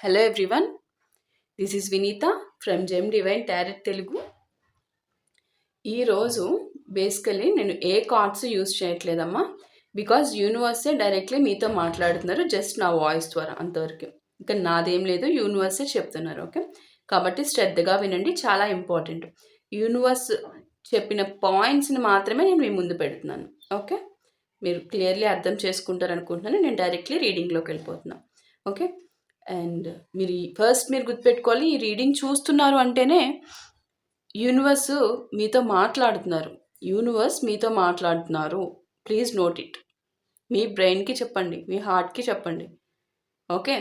Hello everyone, this is Vineeta from gem divine tarot Telugu. ఈరోజు basically నేను ఏ కార్డ్స్ యూజ్ చేయట్లేదమ్మా, బికాజ్ యూనివర్సే డైరెక్ట్లీ మీతో మాట్లాడుతున్నారు జస్ట్ నా వాయిస్ ద్వారా, అంతవరకు. ఇంకా నాదేం లేదు, యూనివర్సే చెప్తున్నారు. ఓకే, కాబట్టి శ్రద్ధగా వినండి, చాలా ఇంపార్టెంట్. యూనివర్స్ చెప్పిన పాయింట్స్ని మాత్రమే నేను మీ ముందు పెడుతున్నాను. ఓకే, మీరు క్లియర్లీ అర్థం చేసుకుంటారు అనుకుంటున్నాను. నేను డైరెక్ట్లీ రీడింగ్లోకి వెళ్ళిపోతున్నాను. ఓకే, అండ్ మీరు గుర్తుపెట్టుకోవాలి, ఈ రీడింగ్ చూస్తున్నారు అంటేనే యూనివర్స్ మీతో మాట్లాడుతున్నారు. యూనివర్స్ మీతో మాట్లాడుతున్నారు. Please note it. మీ బ్రెయిన్కి చెప్పండి, మీ హార్ట్కి చెప్పండి. ఓకే,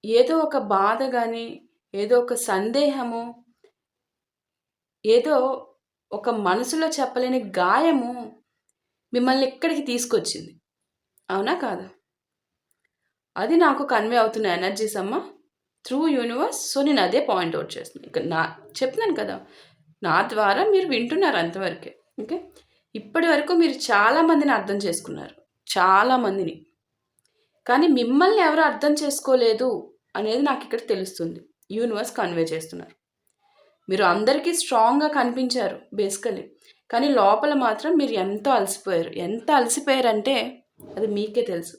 ఏదో ఒక బాధ కానీ, ఏదో ఒక సందేహము, ఏదో ఒక మనసులో చెప్పలేని గాయము మిమ్మల్ని ఇక్కడికి తీసుకొచ్చింది. అవునా కాదా? అది నాకు కన్వే అవుతున్న ఎనర్జీస్ అమ్మ, త్రూ యూనివర్స్. సో నేను అదే పాయింట్అవుట్ చేస్తున్నాను. ఇక చెప్తున్నాను కదా, నా ద్వారా మీరు వింటున్నారు అంతవరకే. ఓకే, ఇప్పటి వరకు మీరు చాలామందిని అర్థం చేసుకున్నారు, చాలామందిని. కానీ మిమ్మల్ని ఎవరు అర్థం చేసుకోలేదు అనేది నాకు ఇక్కడ తెలుస్తుంది. యూనివర్స్ కన్వే చేస్తున్నారు. మీరు అందరికీ స్ట్రాంగ్గా కనిపించారు బేసికలీ, కానీ లోపల మాత్రం మీరు ఎంతో అలసిపోయారు. ఎంత అలసిపోయారంటే అది మీకే తెలుసు.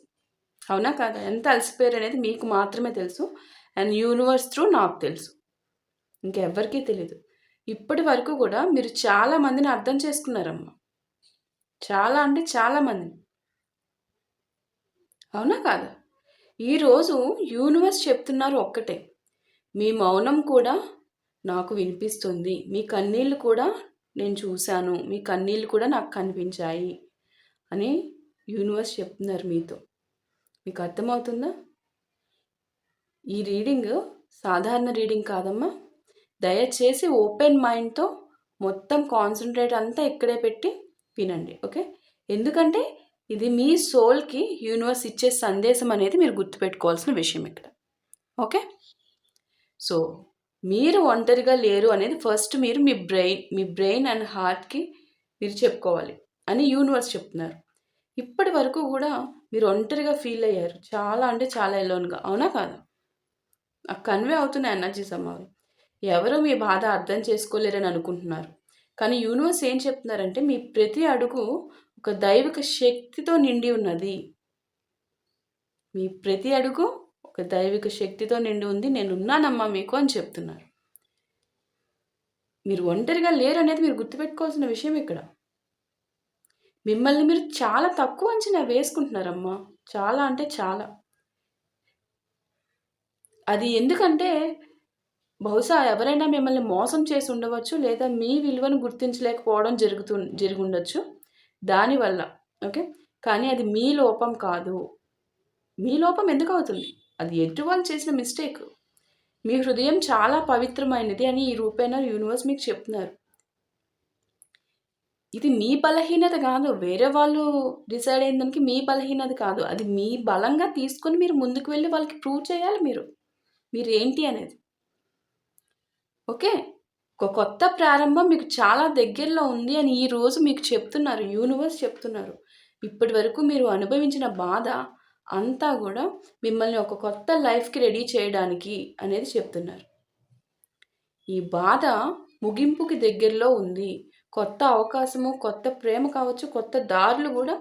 అవునా కాదా? ఎంత అలసిపోయారు అనేది మీకు మాత్రమే తెలుసు, అండ్ యూనివర్స్ త్రూ నాకు తెలుసు, ఇంకెవ్వరికీ తెలీదు. ఇప్పటి వరకు కూడా మీరు చాలామందిని అర్థం చేసుకున్నారమ్మా, చాలా అంటే చాలామందిని. అవునా కాదా? ఈరోజు యూనివర్స్ చెప్తున్నారు ఒక్కటే, మీ మౌనం కూడా నాకు వినిపిస్తుంది, మీ కన్నీళ్ళు కూడా నేను చూశాను, మీ కన్నీళ్ళు కూడా నాకు కనిపించాయి అని యూనివర్స్ చెప్తున్నారు మీతో. మీకు అర్థమవుతుందా? ఈ రీడింగ్ సాధారణ రీడింగ్ కాదమ్మా. దయచేసి ఓపెన్ మైండ్తో మొత్తం కాన్సన్ట్రేట్ అంతా ఇక్కడే పెట్టి వినండి. ఓకే, ఎందుకంటే ఇది మీ సోల్కి యూనివర్స్ ఇచ్చే సందేశం అనేది మీరు గుర్తుపెట్టుకోవాల్సిన విషయం ఇక్కడ. ఓకే, సో మీరు ఒంటరిగా లేరు అనేది ఫస్ట్ మీరు మీ బ్రెయిన్ అండ్ హార్ట్కి మీరు చెప్పుకోవాలి అని యూనివర్స్ చెప్తున్నారు. ఇప్పటి వరకు కూడా మీరు ఒంటరిగా ఫీల్ అయ్యారు, చాలా అంటే చాలా ఎలోన్గా. అవునా కాదా? ఆ కన్వే అవుతున్న ఎనర్జీస్ అమ్మ. ఎవరు మీ బాధ అర్థం చేసుకోలేరని అనుకుంటున్నారు, కానీ యూనివర్స్ ఏం చెప్తున్నారంటే మీ ప్రతి అడుగు ఒక దైవిక శక్తితో నిండి ఉన్నది. మీ ప్రతి అడుగు ఒక దైవిక శక్తితో నిండి ఉంది, నేనున్నానమ్మా మీకు అని చెప్తున్నారు. మీరు ఒంటరిగా లేరు అనేది మీరు గుర్తుపెట్టుకోవాల్సిన విషయం ఇక్కడ. మిమ్మల్ని మీరు చాలా తక్కువ అంచనా వేసుకుంటున్నారమ్మా, చాలా అంటే చాలా. అది ఎందుకంటే బహుశా ఎవరైనా మిమ్మల్ని మోసం చేసి ఉండవచ్చు, లేదా మీ విలువను గుర్తించలేకపోవడం జరిగి ఉండొచ్చు దానివల్ల. ఓకే, కానీ అది మీ లోపం కాదు. మీ లోపం ఎందుకు అవుతుంది? అది ఎటు వాళ్ళు చేసిన మిస్టేక్. మీ హృదయం చాలా పవిత్రమైనది అని ఈ రూపేణ యూనివర్స్ మీకు చెప్తున్నారు. ఇది మీ బలహీనత కాదు, వేరే వాళ్ళు డిసైడ్ అయిన దానికి మీ బలహీనత కాదు. అది మీ బలంగా తీసుకొని మీరు ముందుకు వెళ్ళి వాళ్ళకి ప్రూవ్ చేయాలి మీరు ఏంటి అనేది. ఓకే, ఒక కొత్త ప్రారంభం మీకు చాలా దగ్గరలో ఉంది అని ఈరోజు మీకు చెప్తున్నారు, యూనివర్స్ చెప్తున్నారు. ఇప్పటి వరకు మీరు అనుభవించిన బాధ అంతా కూడా మిమ్మల్ని ఒక కొత్త లైఫ్కి రెడీ చేయడానికి అనేది చెప్తున్నారు. ఈ బాధ ముగింపుకి దగ్గరలో ఉంది. కొత్త అవకాశము, కొత్త ప్రేమ కావచ్చు, కొత్త దారులు కూడా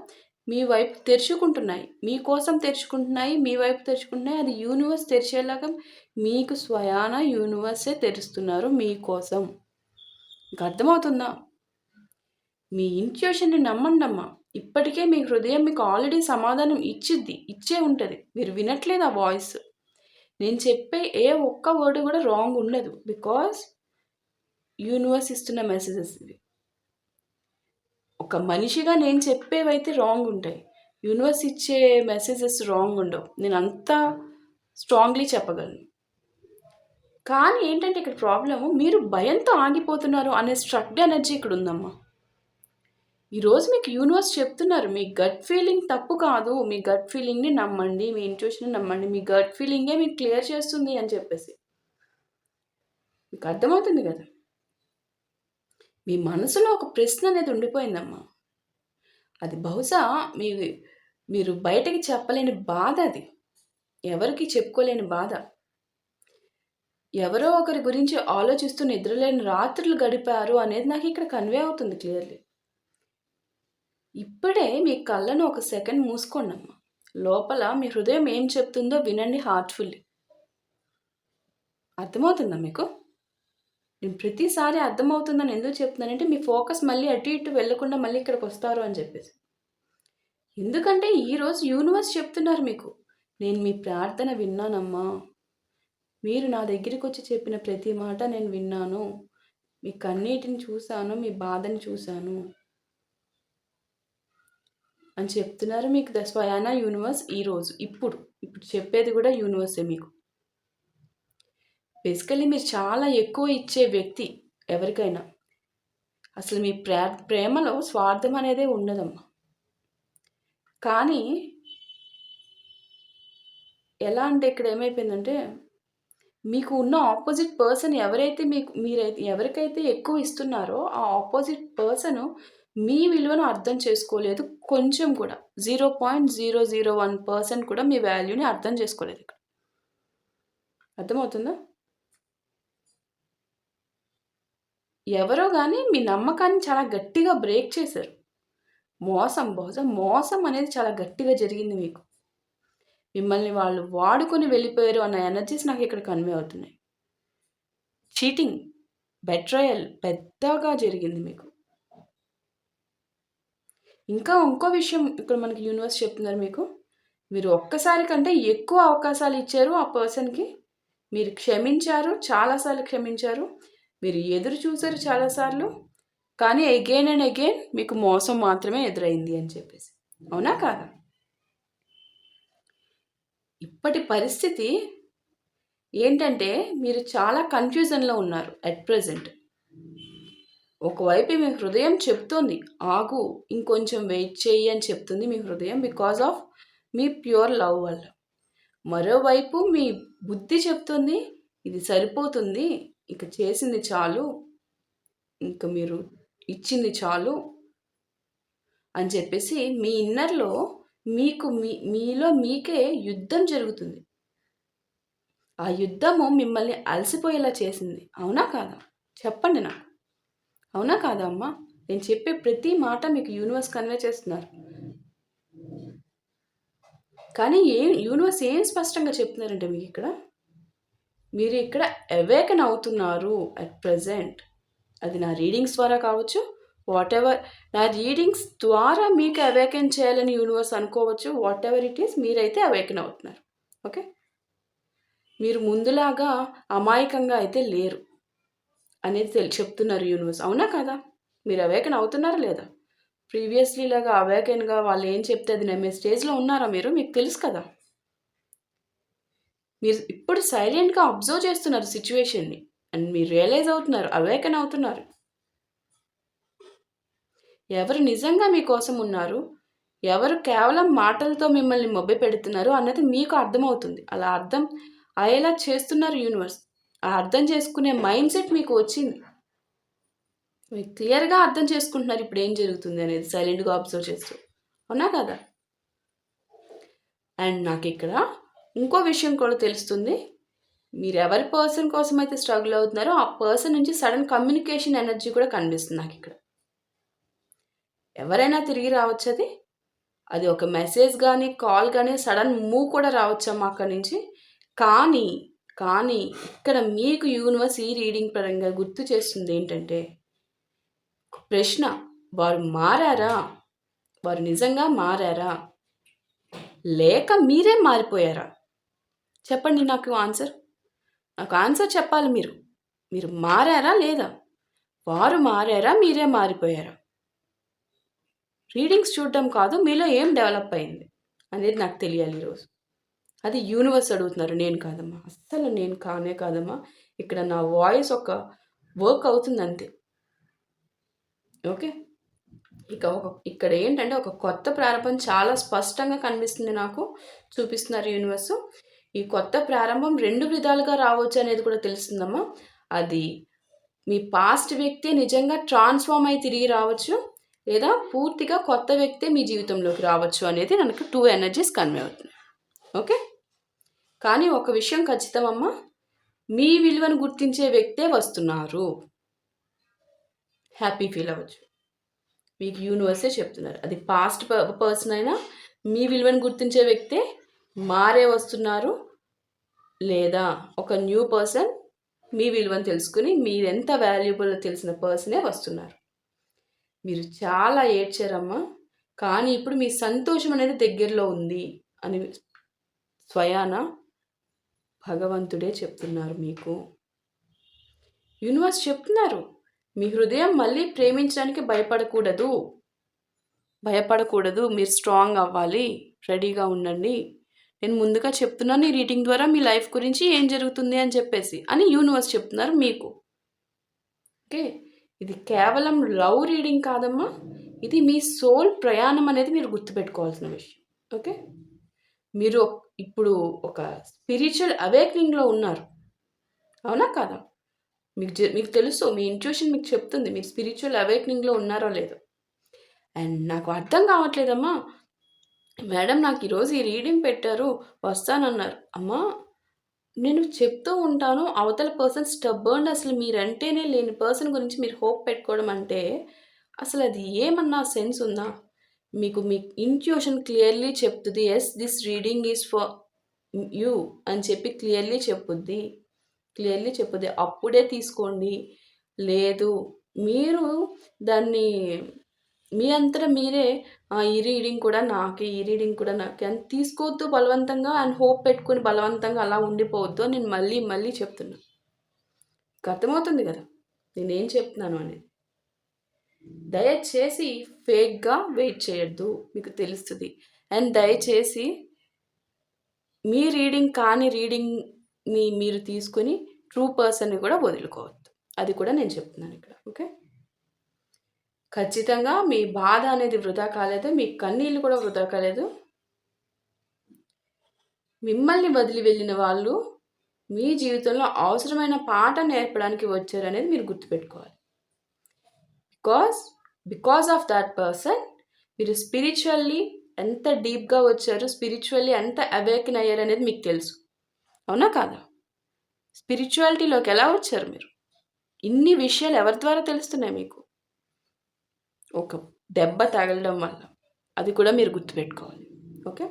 మీ వైపు తెరుచుకుంటున్నాయి, మీకోసం తెరుచుకుంటున్నాయి, మీ వైపు తెరుచుకుంటున్నాయి. అది యూనివర్స్ తెరిచేలాగా మీకు స్వయాన యూనివర్సే తెరుస్తున్నారు మీకోసం. మీకు అర్థమవుతుందా? మీ ఇంట్యూషన్ని నమ్మండి అమ్మా. ఇప్పటికే మీ హృదయం మీకు ఆల్రెడీ సమాధానం ఇచ్చే ఉంటుంది. మీరు వినట్లేదు ఆ వాయిస్. నేను చెప్పే ఏ ఒక్క వర్డ్ కూడా రాంగ్ ఉండదు, బికాస్ యూనివర్స్ ఇస్తున్న మెసేజెస్ ఇవి. ఒక మనిషిగా నేను చెప్పేవైతే రాంగ్ ఉంటాయి, యూనివర్స్ ఇచ్చే మెసేజెస్ రాంగ్ ఉండవు. నేను అంతా స్ట్రాంగ్లీ చెప్పగలను. కానీ ఏంటంటే ఇక్కడ ప్రాబ్లము, మీరు భయంతో ఆగిపోతున్నారు అనే స్ట్రక్డ్ ఎనర్జీ ఇక్కడ ఉందమ్మా. ఈరోజు మీకు యూనివర్స్ చెప్తున్నారు, మీ గట్ ఫీలింగ్ తప్పు కాదు, మీ గట్ ఫీలింగ్ని నమ్మండి, మీ ఇంట్యూషన్ని నమ్మండి, మీ గట్ ఫీలింగే మీకు క్లియర్ చేస్తుంది అని చెప్పేసి. మీకు అర్థమవుతుంది కదా? మీ మనసులో ఒక ప్రశ్న అనేది ఉండిపోయిందమ్మా. అది బహుశా మీరు బయటకి చెప్పలేని బాధ అది. ఎవరికి చెప్పుకోలేని బాధ. ఎవరో ఒకరి గురించి ఆలోచిస్తూ నిద్రలేని రాత్రులు గడిపారు అనేది నాకు ఇక్కడ కన్వే అవుతుంది క్లియర్లీ. ఇప్పుడే మీ కళ్ళను ఒక సెకండ్ మూసుకోండమ్మా. లోపల మీ హృదయం ఏం చెప్తుందో వినండి హార్ట్ఫుల్లీ. అర్థమవుతుందా మీకు? నేను ప్రతిసారి అర్థమవుతుందని ఎందుకు చెప్తున్నానంటే మీ ఫోకస్ మళ్ళీ అటు ఇటు వెళ్లకుండా మళ్ళీ ఇక్కడికి వస్తారు అని చెప్పేసి. ఎందుకంటే ఈరోజు యూనివర్స్ చెప్తున్నారు మీకు, నేను మీ ప్రార్థన విన్నానమ్మా, మీరు నా దగ్గరికి వచ్చి చెప్పిన ప్రతి మాట నేను విన్నాను, మీ కన్నీటిని చూశాను, మీ బాధని చూశాను అని చెప్తున్నారు మీకు స్వయానా యూనివర్స్. ఈరోజు ఇప్పుడు చెప్పేది కూడా యూనివర్సే మీకు. బేసికల్లీ మీరు చాలా ఎక్కువ ఇచ్చే వ్యక్తి ఎవరికైనా. అసలు మీ ప్రేమలో స్వార్థం అనేదే ఉండదమ్మా. కానీ ఎలా అంటే ఇక్కడ ఏమైపోయిందంటే, మీకు ఉన్న ఆపోజిట్ పర్సన్ ఎవరైతే మీరైతే ఎవరికైతే ఎక్కువ ఇస్తున్నారో ఆ ఆపోజిట్ పర్సన్ మీ విలువను అర్థం చేసుకోలేదు కొంచెం కూడా. 0.001% కూడా మీ వాల్యూని అర్థం చేసుకోలేదు ఇక్కడ. అర్థమవుతుందా? ఎవరో కానీ మీ నమ్మకాన్ని చాలా గట్టిగా బ్రేక్ చేశారు. బహుశా మోసం అనేది చాలా గట్టిగా జరిగింది మీకు. మిమ్మల్ని వాళ్ళు వాడుకొని వెళ్ళిపోయారు అన్న ఎనర్జీస్ నాకు ఇక్కడ కన్వే అవుతున్నాయి. చీటింగ్, బెట్రయల్ పెద్దగా జరిగింది మీకు. ఇంకో విషయం ఇక్కడ మనకి యూనివర్స్ చెప్తున్నారు మీకు, మీరు ఒక్కసారి కంటే ఎక్కువ అవకాశాలు ఇచ్చారు ఆ పర్సన్కి. మీరు క్షమించారు, చాలాసార్లు క్షమించారు, మీరు ఎదురు చూశారు చాలాసార్లు, కానీ అగైన్ అండ్ అగైన్ మీకు మోసం మాత్రమే ఎదురైంది అని చెప్పేసి. అవునా కాదా? ఇప్పటి పరిస్థితి ఏంటంటే మీరు చాలా కన్ఫ్యూజన్లో ఉన్నారు అట్ ప్రెజెంట్. ఒకవైపు మీ హృదయం చెప్తుంది ఆగు, ఇంకొంచెం వెయిట్ చేయి అని చెప్తుంది మీ హృదయం, because of me pure love వల్ల. మరోవైపు మీ బుద్ధి చెప్తుంది ఇది సరిపోతుంది, ఇక చేసింది చాలు, ఇంక మీరు ఇచ్చింది చాలు అని చెప్పేసి మీ ఇన్నర్లో మీలో మీకే యుద్ధం జరుగుతుంది. ఆ యుద్ధము మిమ్మల్ని అలసిపోయేలా చేసింది. అవునా కాదా? చెప్పండి నాకు. అవునా కాదా అమ్మా? నేను చెప్పే ప్రతి మాట మీకు యూనివర్స్ కన్వే చేస్తున్నారు. కానీ యూనివర్స్ ఏం స్పష్టంగా చెప్తున్నారంటే మీకు ఇక్కడ, మీరు ఇక్కడ అవేకన్ అవుతున్నారు అట్ ప్రజెంట్. అది నా రీడింగ్స్ ద్వారా కావచ్చు, వాట్ ఎవర్ నా రీడింగ్స్ ద్వారా మీకు అవేకన్ చేయాలని యూనివర్స్ అనుకోవచ్చు. వాట్ ఎవర్ ఇట్ ఈస్, మీరైతే అవేకన్ అవుతున్నారు. ఓకే, మీరు ముందులాగా అమాయకంగా అయితే లేరు అనేది చెప్తున్నారు యూనివర్స్. అవునా కదా? మీరు అవేకన్ అవుతున్నారా లేదా? ప్రీవియస్లీ లాగా అవేకన్గా వాళ్ళు ఏం చెప్తే అది నమ్మే స్టేజ్లో ఉన్నారా మీరు? మీకు తెలుసు కదా. మీరు ఇప్పుడు సైలెంట్గా అబ్జర్వ్ చేస్తున్నారు సిచ్యువేషన్ని అండ్ మీరు రియలైజ్ అవుతున్నారు, అవేకన్ అవుతున్నారు. ఎవరు నిజంగా మీకోసం ఉన్నారు, ఎవరు కేవలం మాటలతో మిమ్మల్ని మొబ్బె పెడుతున్నారు అన్నది మీకు అర్థమవుతుంది. అలా అర్థం అయ్యేలా చేస్తున్నారు యూనివర్స్. ఆ అర్థం చేసుకునే మైండ్ సెట్ మీకు వచ్చింది. మీకు క్లియర్గా అర్థం చేసుకుంటున్నారు ఇప్పుడు ఏం జరుగుతుంది అనేది, సైలెంట్గా అబ్జర్వ్ చేస్తూ. అవునా కదా? అండ్ నాకు ఇక్కడ ఇంకో విషయం కూడా తెలుస్తుంది. మీరు ఎవరి పర్సన్ కోసం అయితే స్ట్రగుల్ అవుతున్నారో ఆ పర్సన్ నుంచి సడన్ కమ్యూనికేషన్ ఎనర్జీ కూడా కనిపిస్తుంది నాకు ఇక్కడ. ఎవరైనా తిరిగి రావచ్చు, అది ఒక మెసేజ్ కానీ కాల్ కానీ సడన్ మూవ్ కూడా రావచ్చమ్మా అక్కడి నుంచి. కానీ ఇక్కడ మీకు యూనివర్స్ ఈ రీడింగ్ పరంగా గుర్తు చేస్తుంది ఏంటంటే, ప్రశ్న, వారు మారారా? వారు నిజంగా మారారా లేక మీరే మారిపోయారా? చెప్పండి నాకు ఆన్సర్ చెప్పాలి. మీరు మారారా లేదా? వారు మారారా? మీరే మారిపోయారా? రీడింగ్స్ చూడటం కాదు, మీలో ఏం డెవలప్ అయింది అనేది నాకు తెలియాలి ఈరోజు. అది యూనివర్స్ అడుగుతున్నారు, నేను కాదమ్మా. అస్సలు నేను కాదమ్మా. ఇక్కడ నా వాయిస్ ఒక వర్క్ అవుతుంది అంతే. ఓకే, ఇక్కడ ఏంటంటే ఒక కొత్త ప్రారంభం చాలా స్పష్టంగా కనిపిస్తుంది నాకు, చూపిస్తున్నారు యూనివర్స్. ఈ కొత్త ప్రారంభం 2 విధాలుగా రావచ్చు అనేది కూడా తెలుస్తుందమ్మా. అది మీ పాస్ట్ వ్యక్తి నిజంగా ట్రాన్స్ఫార్మ్ అయి తిరిగి రావచ్చు, లేదా పూర్తిగా కొత్త వ్యక్తి మీ జీవితంలోకి రావచ్చు అనేది నాకు 2 ఎనర్జీస్ కన్వే అవుతుంది. ఓకే, కానీ ఒక విషయం ఖచ్చితమమ్మా, మీ విలువను గుర్తించే వ్యక్తే వస్తున్నారు. హ్యాపీ ఫీల్ అవ్వచ్చు. మీకు యూనివర్సే చెప్తున్నారు. అది పాస్ట్ పర్సన్ అయినా మీ విలువను గుర్తించే వ్యక్తే మారే వస్తున్నారు. లేదా ఒక న్యూ పర్సన్ మీ విలువను తెలుసుకుని మీరెంత వాల్యుబుల్ తెలిసిన పర్సనే వస్తున్నారు. మీరు చాలా ఏడ్చారమ్మా, కానీ ఇప్పుడు మీ సంతోషం అనేది దగ్గరలో ఉంది అని స్వయాన భగవంతుడే చెప్తున్నారు మీకు. యూనివర్స్ చెప్తున్నారు, మీ హృదయం మళ్ళీ ప్రేమించడానికి భయపడకూడదు. మీరు స్ట్రాంగ్ అవ్వాలి, రెడీగా ఉండండి. నేను ముందుగా చెప్తున్నాను ఈ రీడింగ్ ద్వారా మీ లైఫ్ గురించి ఏం జరుగుతుంది అని చెప్పేసి అని యూనివర్స్ చెప్తున్నారు మీకు. ఓకే, ఇది కేవలం లవ్ రీడింగ్ కాదమ్మా, ఇది మీ సోల్ ప్రయాణం అనేది మీరు గుర్తుపెట్టుకోవాల్సిన విషయం. ఓకే, మీరు ఇప్పుడు ఒక స్పిరిచువల్ అవేకనింగ్లో ఉన్నారు, అవునా కాదా? మీకు తెలుసు, మీ ఇంట్యూషన్ మీకు చెప్తుంది మీరు స్పిరిచువల్ అవేకనింగ్లో ఉన్నారో లేదో. అండ్ నాకు అర్థం కావట్లేదమ్మా మేడం, నాకు ఈరోజు ఈ రీడింగ్ పెట్టారు, వస్తానన్నారు. అమ్మా, నేను చెప్తూ ఉంటాను, అవతల పర్సన్ స్టబ్బర్న్, అసలు మీరంటేనే లేని పర్సన్ గురించి మీరు హోప్ పెట్టుకోవడం అంటే అసలు అది ఏమన్నా సెన్స్ ఉందా? మీకు మీ ఇంట్యూషన్ క్లియర్లీ చెప్తుంది, yes this reading is for you అని చెప్పి క్లియర్లీ చెప్పుద్ది. అప్పుడే తీసుకోండి. లేదు మీరు దాన్ని మీ అంతటా మీరే ఈ రీడింగ్ కూడా నాకే అని తీసుకోవద్దు బలవంతంగా, అండ్ హోప్ పెట్టుకుని బలవంతంగా అలా ఉండిపోవద్దు అని నేను మళ్ళీ మళ్ళీ చెప్తున్నా. అర్థమవుతుంది కదా నేనేం చెప్తున్నాను అనేది. దయచేసి ఫేక్గా వెయిట్ చేయొద్దు, మీకు తెలుస్తుంది. అండ్ దయచేసి మీ రీడింగ్ కాని రీడింగ్ని మీరు తీసుకుని ట్రూ పర్సన్ని కూడా వదులుకోవద్దు. అది కూడా నేను చెప్తున్నాను ఇక్కడ. ఓకే, ఖచ్చితంగా మీ బాధ అనేది వృధా కాలేదు, మీ కన్నీళ్ళు కూడా వృధా కాలేదు. మిమ్మల్ని వదిలి వెళ్ళిన వాళ్ళు మీ జీవితంలో అవసరమైన పాఠం నేర్పడానికి వచ్చారు అనేది మీరు గుర్తుపెట్టుకోవాలి. బికాస్ ఆఫ్ దట్ పర్సన్ మీరు స్పిరిచువల్లీ ఎంత డీప్గా వచ్చారు, స్పిరిచువల్లీ ఎంత అవేకన్ అయ్యారు అనేది మీకు తెలుసు, అవునా కాదా? స్పిరిచువాలిటీలోకి ఎలా వచ్చారు మీరు? ఇన్ని విషయాలు ఎవరి ద్వారా తెలుస్తున్నాయి మీకు? ఒక దెబ్బ తగలడం వల్ల. అది కూడా మీరు గుర్తుపెట్టుకోవాలి. ఓకే,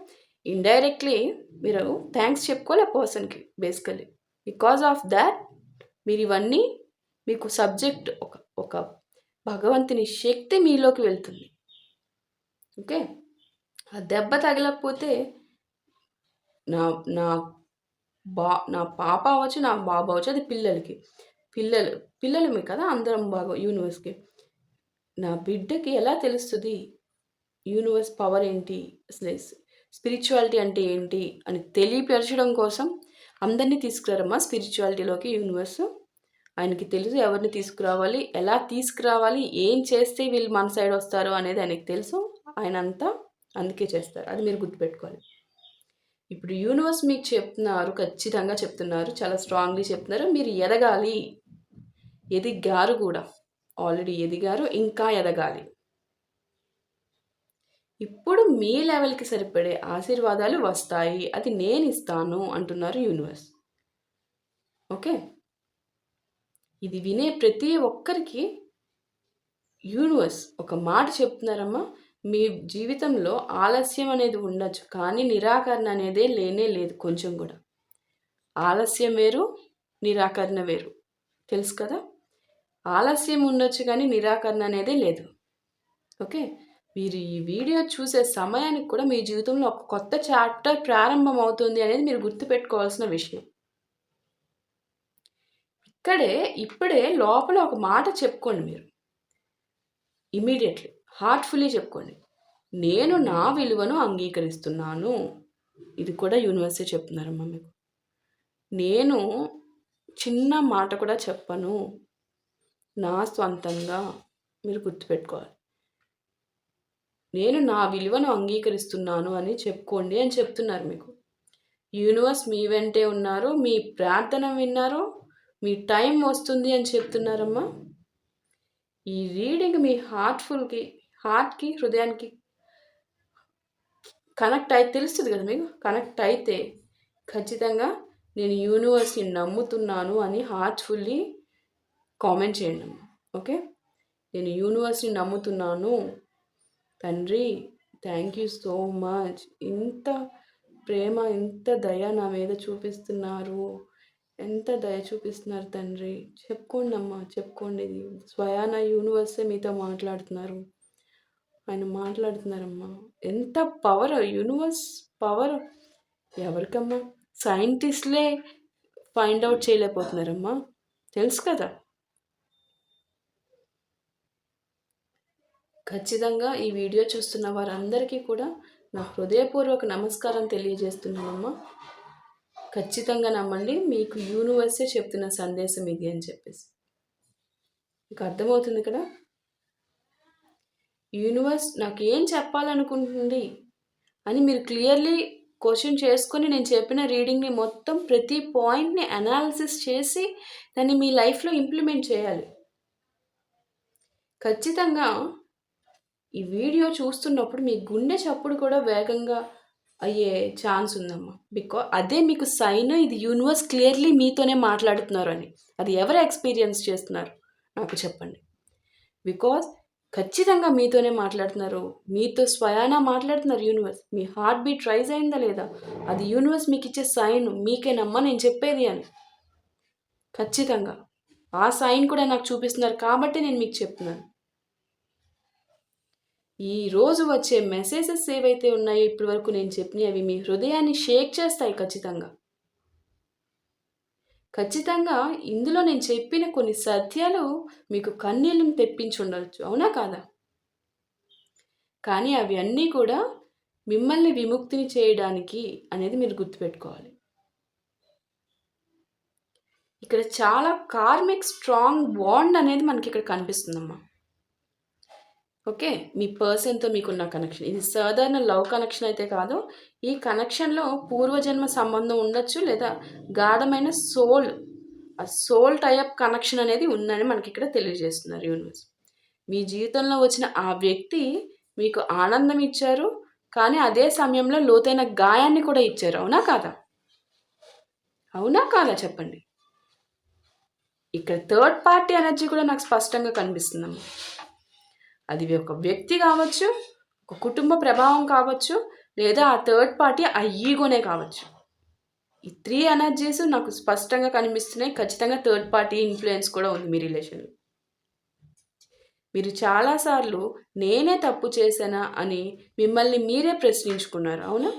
ఇండైరెక్ట్లీ మీరు థ్యాంక్స్ చెప్పుకోవాలి ఆ పర్సన్కి. బేసికలీ బికాస్ ఆఫ్ దాట్ మీరు ఇవన్నీ మీకు సబ్జెక్ట్ ఒక భగవంతుని శక్తి మీలోకి వెళ్తుంది. ఓకే, ఆ దెబ్బ తగలకపోతే నా పాప అవ్వచ్చు, నా బాబు అవ్వచ్చు, అది పిల్లలమే కదా అందరం బాగా యూనివర్స్కి. నా బిడ్డకి ఎలా తెలుస్తుంది యూనివర్స్ పవర్ ఏంటి, అసలు స్పిరిచువాలిటీ అంటే ఏంటి అని తెలియపరచడం కోసం అందరినీ తీసుకురారమ్మా స్పిరిచువాలిటీలోకి యూనివర్స్. ఆయనకి తెలుసు ఎవరిని తీసుకురావాలి, ఎలా తీసుకురావాలి, ఏం చేస్తే వీళ్ళు మన సైడ్ వస్తారు అనేది ఆయనకి తెలుసు. ఆయన అంతా అందుకే చేస్తారు, అది మీరు గుర్తుపెట్టుకోవాలి. ఇప్పుడు యూనివర్స్ మీకు చెప్తున్నారు, ఖచ్చితంగా చెప్తున్నారు, చాలా స్ట్రాంగ్లీ చెప్తున్నారు, మీరు ఎదగాలి. ఎదిగారు కూడా, ఆల్రెడీ ఎదిగారు, ఇంకా ఎదగాలి. ఇప్పుడు మీ లెవెల్కి సరిపడే ఆశీర్వాదాలు వస్తాయి, అది నేను ఇస్తాను అంటున్నారు యూనివర్స్. ఓకే, ఇది వినే ప్రతి ఒక్కరికి యూనివర్స్ ఒక మాట చెప్తున్నారమ్మా, మీ జీవితంలో ఆలస్యం అనేది ఉండొచ్చు, కానీ నిరాకరణ అనేదే లేనే లేదు కొంచెం కూడా. ఆలస్యం వేరు, నిరాకరణ వేరు, తెలుసు కదా? ఆలస్యం ఉండొచ్చు కానీ నిరాకరణ అనేదే లేదు. ఓకే, మీరు ఈ వీడియో చూసే సమయానికి కూడా మీ జీవితంలో ఒక కొత్త చాప్టర్ ప్రారంభం అవుతుంది అనేది మీరు గుర్తుపెట్టుకోవాల్సిన విషయం. ఇప్పుడే లోపల ఒక మాట చెప్పుకోండి, మీరు ఇమీడియట్లీ హార్ట్ఫుల్లీ చెప్పుకోండి, నేను నా విలువను అంగీకరిస్తున్నాను. ఇది కూడా యూనివర్సే చెప్తున్నారమ్మా మీకు. నేను చిన్న మాట కూడా చెప్పను నా స్వంతంగా, మీరు గుర్తుపెట్టుకోవాలి. నేను నా విలువను అంగీకరిస్తున్నాను అని చెప్పుకోండి అని చెప్తున్నారు మీకు. యూనివర్స్ మీ వెంటే ఉన్నారు, మీ ప్రార్థన విన్నారు, మీ టైం వస్తుంది అని చెప్తున్నారమ్మా. ఈ రీడింగ్ మీ హార్ట్కి హృదయానికి కనెక్ట్ అయితే తెలుస్తుంది కదా మీకు. కనెక్ట్ అయితే ఖచ్చితంగా నేను యూనివర్స్ని నమ్ముతున్నాను అని హార్ట్ఫుల్లీ కామెంట్ చేయండి అమ్మా. ఓకే, నేను యూనివర్స్ని నమ్ముతున్నాను తండ్రి, థ్యాంక్ యూ సో మచ్, ఇంత ప్రేమ ఇంత దయ నా మీద చూపిస్తున్నారు, ఎంత దయ చూపిస్తున్నారు తండ్రి. చెప్పుకోండి అమ్మా, చెప్పుకోండి. ఇది స్వయాన యూనివర్సే మీతో మాట్లాడుతున్నారు, ఆయన మాట్లాడుతున్నారమ్మా. ఎంత పవర్ యూనివర్స్ పవర్ ఎవరికమ్మా? సైంటిస్ట్లే ఫైండ్ అవుట్ చేయలేకపోతున్నారమ్మా, తెలుసు కదా. ఖచ్చితంగా ఈ వీడియో చూస్తున్న వారందరికీ కూడా నా హృదయపూర్వక నమస్కారం తెలియజేస్తున్నానమ్మా. ఖచ్చితంగా నమ్మండి, మీకు యూనివర్సే చెప్తున్న సందేశం ఇది అని చెప్పేసి. మీకు అర్థమవుతుంది కదా. యూనివర్స్ నాకు ఏం చెప్పాలనుకుంటుంది అని మీరు క్లియర్లీ క్వశ్చన్ చేసుకొని నేను చెప్పిన రీడింగ్ని మొత్తం ప్రతి పాయింట్ని అనాలిసిస్ చేసి దాన్ని మీ లైఫ్లో ఇంప్లిమెంట్ చేయాలి. ఖచ్చితంగా ఈ వీడియో చూస్తున్నప్పుడు మీ గుండె చప్పుడు కూడా వేగంగా అయ్యే ఛాన్స్ ఉందమ్మా. బికాజ్ అదే మీకు సైన్, ఇది యూనివర్స్ క్లియర్లీ మీతోనే మాట్లాడుతున్నారు అని. అది ఎవరు ఎక్స్పీరియన్స్ చేస్తున్నారు నాకు చెప్పండి. బికాజ్ ఖచ్చితంగా మీతోనే మాట్లాడుతున్నారు, మీతో స్వయానా మాట్లాడుతున్నారు యూనివర్స్. మీ హార్ట్ బీట్ రైజ్ అయిందా లేదా, అది యూనివర్స్ మీకు ఇచ్చే సైన్, మీకేనమ్మా నేను చెప్పేది అని. ఖచ్చితంగా ఆ సైన్ కూడా నాకు చూపిస్తున్నారు కాబట్టి నేను మీకు చెప్తున్నాను. ఈరోజు వచ్చే మెసేజెస్ ఏవైతే ఉన్నాయో ఇప్పటి వరకు నేను చెప్పినవి, అవి మీ హృదయాన్ని షేక్ చేస్తాయి ఖచ్చితంగా. ఖచ్చితంగా ఇందులో నేను చెప్పిన కొన్ని సత్యాలు మీకు కన్నీళ్ళని తెప్పించి ఉండవచ్చు, అవునా కాదా? కానీ అవి అన్నీ కూడా మిమ్మల్ని విముక్తిని చేయడానికి అనేది మీరు గుర్తుపెట్టుకోవాలి. ఇక్కడ చాలా కార్మిక్ స్ట్రాంగ్ బాండ్ అనేది మనకి ఇక్కడ కనిపిస్తుందమ్మా. ఓకే, మీ పర్సన్తో మీకున్న కనెక్షన్ ఇది సాధారణ లవ్ కనెక్షన్ అయితే కాదు. ఈ కనెక్షన్లో పూర్వజన్మ సంబంధం ఉండొచ్చు, లేదా గాఢమైన ఆ సోల్ టైప్ కనెక్షన్ అనేది ఉందని మనకి ఇక్కడ తెలియజేస్తున్నారు యూనివర్స్. మీ జీవితంలో వచ్చిన ఆ వ్యక్తి మీకు ఆనందం ఇచ్చారు, కానీ అదే సమయంలో లోతైన గాయాన్ని కూడా ఇచ్చారు, అవునా కాదా? అవునా కాదా చెప్పండి. ఇక్కడ థర్డ్ పార్టీ ఎనర్జీ కూడా నాకు స్పష్టంగా కనిపిస్తుందమ్మా. అది ఒక వ్యక్తి కావచ్చు, ఒక కుటుంబ ప్రభావం కావచ్చు, లేదా ఆ థర్డ్ పార్టీ ఆ ఈగోనే కావచ్చు. ఈ 3 ఎనర్జీస్ నాకు స్పష్టంగా కనిపిస్తున్నాయి. ఖచ్చితంగా థర్డ్ పార్టీ ఇన్ఫ్లుయెన్స్ కూడా ఉంది మీ రిలేషన్లో. మీరు చాలాసార్లు నేనే తప్పు చేశానా అని మిమ్మల్ని మీరే ప్రశ్నించుకున్నారు, అవునా?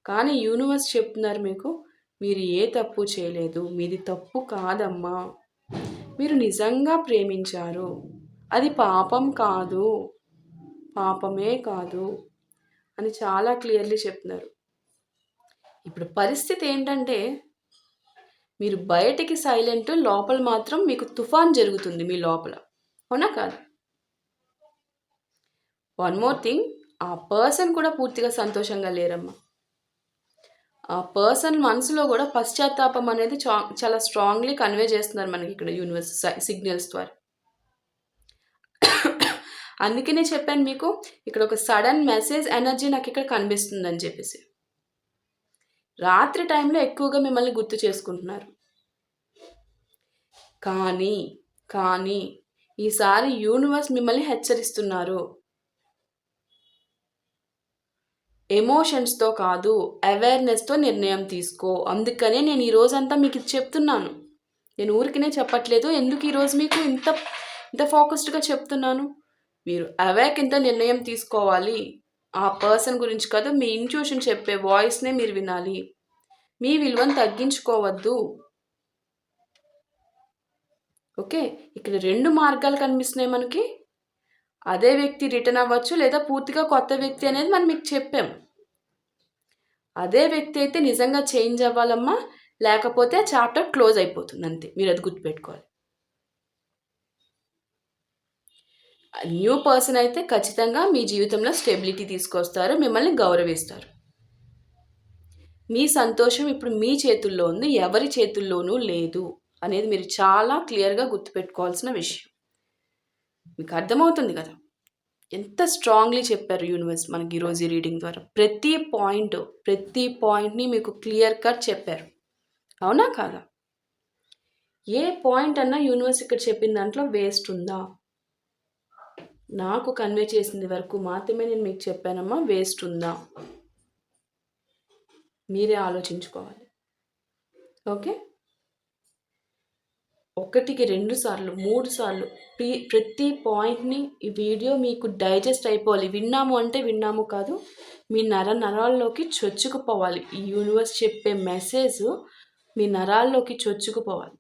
కానీ యూనివర్స్ చెప్తున్నారు మీకు, మీరు ఏ తప్పు చేయలేదు, మీది తప్పు కాదమ్మా, మీరు నిజంగా ప్రేమించారు, అది పాపం కాదు, పాపమే కాదు అని చాలా క్లియర్లీ చెప్తున్నారు. ఇప్పుడు పరిస్థితి ఏంటంటే, మీరు బయటికి సైలెంట్, లోపల మాత్రం మీకు తుఫాన్ జరుగుతుంది మీ లోపల, అవునా కాదు? వన్ మోర్ థింగ్, ఆ పర్సన్ కూడా పూర్తిగా సంతోషంగా లేరమ్మా. ఆ పర్సన్ మనసులో కూడా పశ్చాత్తాపం అనేది చాలా స్ట్రాంగ్లీ కన్వే చేస్తున్నారు మనకి ఇక్కడ యూనివర్స్ సిగ్నల్స్ ద్వారా. అందుకనే చెప్పాను మీకు, ఇక్కడ ఒక సడన్ మెసేజ్ ఎనర్జీ నాకు ఇక్కడ కనిపిస్తుందని చెప్పేసి. రాత్రి టైంలో ఎక్కువగా మిమ్మల్ని గుర్తు చేసుకుంటున్నారు. కానీ ఈసారి యూనివర్స్ మిమ్మల్ని హెచ్చరిస్తున్నారు. ఎమోషన్స్తో కాదు, అవేర్నెస్తో నిర్ణయం తీసుకో. అందుకనే నేను ఈ రోజంతా మీకు ఇది చెప్తున్నాను. నేను ఊరికనే చెప్పట్లేదు. ఎందుకు ఈరోజు మీకు ఇంత ఫోకస్డ్గా చెప్తున్నాను? మీరు ఇంత నిర్ణయం తీసుకోవాలి. ఆ పర్సన్ గురించి కాదు, మీ ఇంట్యూషన్ చెప్పే వాయిస్నే మీరు వినాలి. మీ విలువను తగ్గించుకోవద్దు. ఓకే, ఇక్కడ 2 మార్గాలు కనిపిస్తున్నాయి మనకి. అదే వ్యక్తి రిటర్న్ అవ్వచ్చు, లేదా పూర్తిగా కొత్త వ్యక్తి అనేది మనం మీకు చెప్పాం. అదే వ్యక్తి అయితే నిజంగా చేంజ్ అవ్వాలమ్మా, లేకపోతే చాప్టర్ క్లోజ్ అయిపోతుంది అంతే. మీరు అది గుర్తుపెట్టుకోవాలి. న్యూ పర్సన్ అయితే ఖచ్చితంగా మీ జీవితంలో స్టెబిలిటీ తీసుకొస్తారు, మిమ్మల్ని గౌరవిస్తారు. మీ సంతోషం ఇప్పుడు మీ చేతుల్లో ఉంది, ఎవరి చేతుల్లోనూ లేదు అనేది మీరు చాలా క్లియర్గా గుర్తుపెట్టుకోవాల్సిన విషయం. మీకు అర్థమవుతుంది కదా. ఎంత స్ట్రాంగ్లీ చెప్పారు యూనివర్స్ మనకి ఈరోజు ఈ రీడింగ్ ద్వారా. ప్రతి పాయింట్ని మీకు క్లియర్ కట్ చెప్పారు. అవునా కాదా? ఏ పాయింట్ అన్నా యూనివర్స్ ఇక్కడ చెప్పిన దాంట్లో వేస్ట్ ఉందా? నాకు కన్వే చేసింది వరకు మాత్రమే నేను మీకు చెప్పానమ్మా. వేస్ట్ ఉందా? మీరే ఆలోచించుకోవాలి. ఓకే, 1కి 2 సార్లు 3 సార్లు ప్రతి పాయింట్ని ఈ వీడియో మీకు డైజెస్ట్ అయిపోవాలి. విన్నాము అంటే విన్నాము కాదు, మీ నరాల్లోకి చొచ్చుకుపోవాలి. ఈ యూనివర్స్ చెప్పే మెసేజ్ మీ నరాల్లోకి చొచ్చుకుపోవాలి.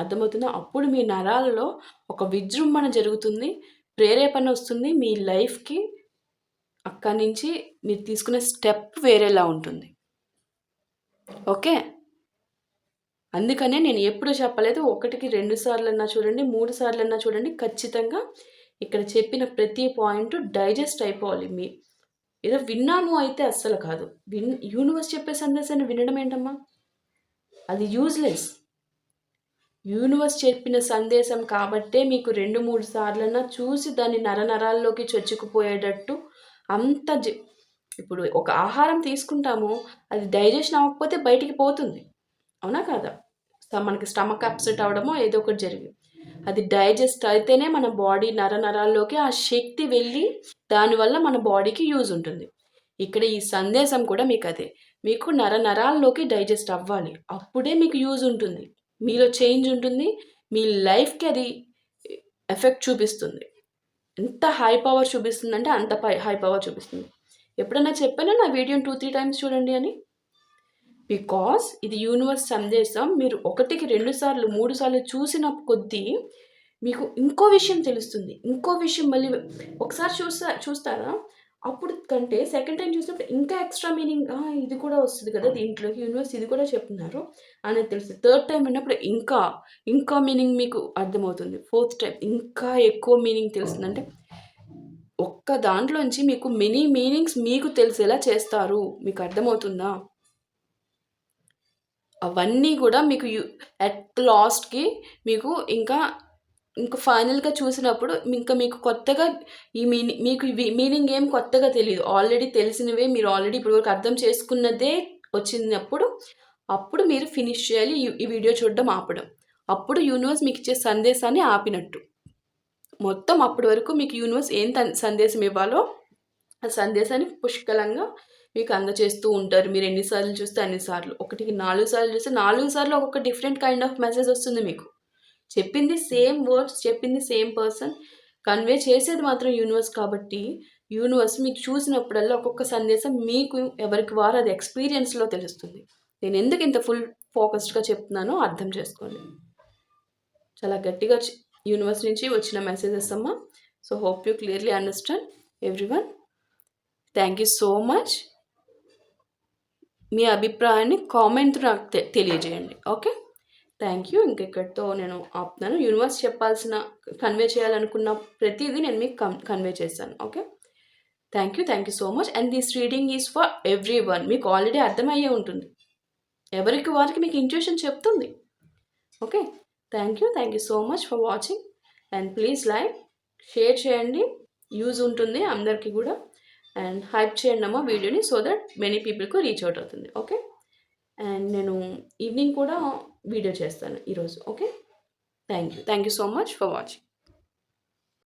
అర్థమవుతుందా? అప్పుడు మీ నరాలలో ఒక విజృంభణ జరుగుతుంది, ప్రేరేపణ వస్తుంది. మీ లైఫ్కి అక్కడి నుంచి మీరు తీసుకునే స్టెప్ వేరేలా ఉంటుంది. ఓకే, అందుకనే నేను ఎప్పుడు చెప్పలేదు 1కి 2 సార్లన్నా చూడండి, 3 సార్లన్నా చూడండి. ఖచ్చితంగా ఇక్కడ చెప్పిన ప్రతి పాయింట్ డైజెస్ట్ అయిపోవాలి. ఏదో విన్నాము అయితే అస్సలు కాదు. యూనివర్స్ చెప్పే సందేశాన్ని వినడం ఏంటమ్మా, అది యూజ్లెస్. యూనివర్స్ చెప్పిన సందేశం కాబట్టే మీకు 2-3 సార్లన్నా చూసి దాన్ని నరాల్లోకి చొచ్చుకుపోయేటట్టు అంత ఇప్పుడు ఒక ఆహారం తీసుకుంటాము, అది డైజెషన్ అవ్వకపోతే బయటికి పోతుంది. అవునా కాదా? మనకి స్టమక్ అప్సెట్ అవ్వడమో ఏదో ఒకటి జరిగింది, అది డైజెస్ట్ అయితేనే మన బాడీ నరాల్లోకి ఆ శక్తి వెళ్ళి దానివల్ల మన బాడీకి యూజ్ ఉంటుంది. ఇక్కడ ఈ సందేశం కూడా మీకు అదే. మీకు నరాల్లోకి డైజెస్ట్ అవ్వాలి, అప్పుడే మీకు యూజ్ ఉంటుంది, మీలో చేంజ్ ఉంటుంది, మీ లైఫ్కి అది ఎఫెక్ట్ చూపిస్తుంది. ఎంత హై పవర్ చూపిస్తుందంటే అంత హై పవర్ చూపిస్తుంది. ఎప్పుడైనా చెప్పానా నా వీడియోని 2-3 టైమ్స్ చూడండి అని? బికాస్ ఇది యూనివర్స్ సందేశం. మీరు 1కి 2 సార్లు 3 సార్లు చూసిన కొద్దీ మీకు ఇంకో విషయం తెలుస్తుంది. ఇంకో విషయం మళ్ళీ ఒకసారి చూస్తారా, అప్పుడు కంటే సెకండ్ టైం చూసినప్పుడు ఇంకా ఎక్స్ట్రా మీనింగ్ ఇది కూడా వస్తుంది కదా దీంట్లోకి, యూనివర్స్ ఇది కూడా చెప్తున్నారు అనేది తెలుస్తుంది. థర్డ్ టైం విన్నప్పుడు ఇంకా మీనింగ్ మీకు అర్థమవుతుంది. ఫోర్త్ టైం ఇంకా ఎక్కువ మీనింగ్ తెలుస్తుంది. అంటే ఒక్క దాంట్లోంచి మీకు మెనీ మీనింగ్స్ మీకు తెలిసేలా చేస్తారు. మీకు అర్థమవుతుందా? అవన్నీ కూడా మీకు అట్ లాస్ట్కి మీకు ఇంకా ఫైనల్గా చూసినప్పుడు మీకు కొత్తగా ఈ మీకు మీనింగ్ ఏం కొత్తగా తెలియదు. ఆల్రెడీ తెలిసినవే మీరు ఆల్రెడీ ఇప్పటివరకు అర్థం చేసుకున్నదే వచ్చినప్పుడు అప్పుడు మీరు ఫినిష్ చేయాలి ఈ వీడియో చూడడం ఆపడం. అప్పుడు యూనివర్స్ మీకు ఇచ్చే సందేశాన్ని ఆపినట్టు. మొత్తం అప్పటి వరకు మీకు యూనివర్స్ ఏం సందేశం ఇవ్వాలో ఆ సందేశాన్ని పుష్కలంగా మీకు అందచేస్తూ ఉంటారు. మీరు ఎన్నిసార్లు చూస్తే అన్నిసార్లు. 1కి 4 సార్లు చూస్తే 4 సార్లు ఒక్కొక్క డిఫరెంట్ కైండ్ ఆఫ్ మెసేజ్ వస్తుంది మీకు. చెప్పింది సేమ్ వర్డ్స్, చెప్పింది సేమ్ పర్సన్, కన్వే చేసేది మాత్రం యూనివర్స్. కాబట్టి యూనివర్స్ మీకు చూసినప్పుడల్లా ఒక్కొక్క సందేశం మీకు ఎవరికి వారు అది ఎక్స్పీరియన్స్లో తెలుస్తుంది. నేను ఎందుకు ఇంత ఫుల్ ఫోకస్డ్గా చెప్తున్నానో అర్థం చేసుకోండి. చాలా గట్టిగా యూనివర్స్ నుంచి వచ్చిన మెసేజెస్ అమ్మా. So hope you clearly understand everyone. Thank you so much. మీ అభిప్రాయాన్ని కామెంట్ నాకు తెలియజేయండి. Okay, thank you. ఇంకెక్కడితో నేను ఆపుతున్నాను. యూనివర్స్ కన్వే చేయాలనుకున్న ప్రతిదీ నేను మీకు కన్వే చేశాను. Okay, thank you so much. And this reading is for every one. మీకు ఆల్రెడీ అర్థమయ్యే ఉంటుంది, ఎవరికి వారికి మీకు ఇంట్యూషన్ చెప్తుంది. Okay, thank you so much for watching. And please like, share చేయండి, యూజ్ ఉంటుంది అందరికీ కూడా. అండ్ హైప్ చేయండి అమ్మా వీడియోని, సో దట్ మెనీ పీపుల్కు రీచ్ అవుట్ అవుతుంది. ఓకే, అండ్ నేను ఈవినింగ్ కూడా వీడియో చేస్తాను ఈరోజు. Okay, thank you so much for watching.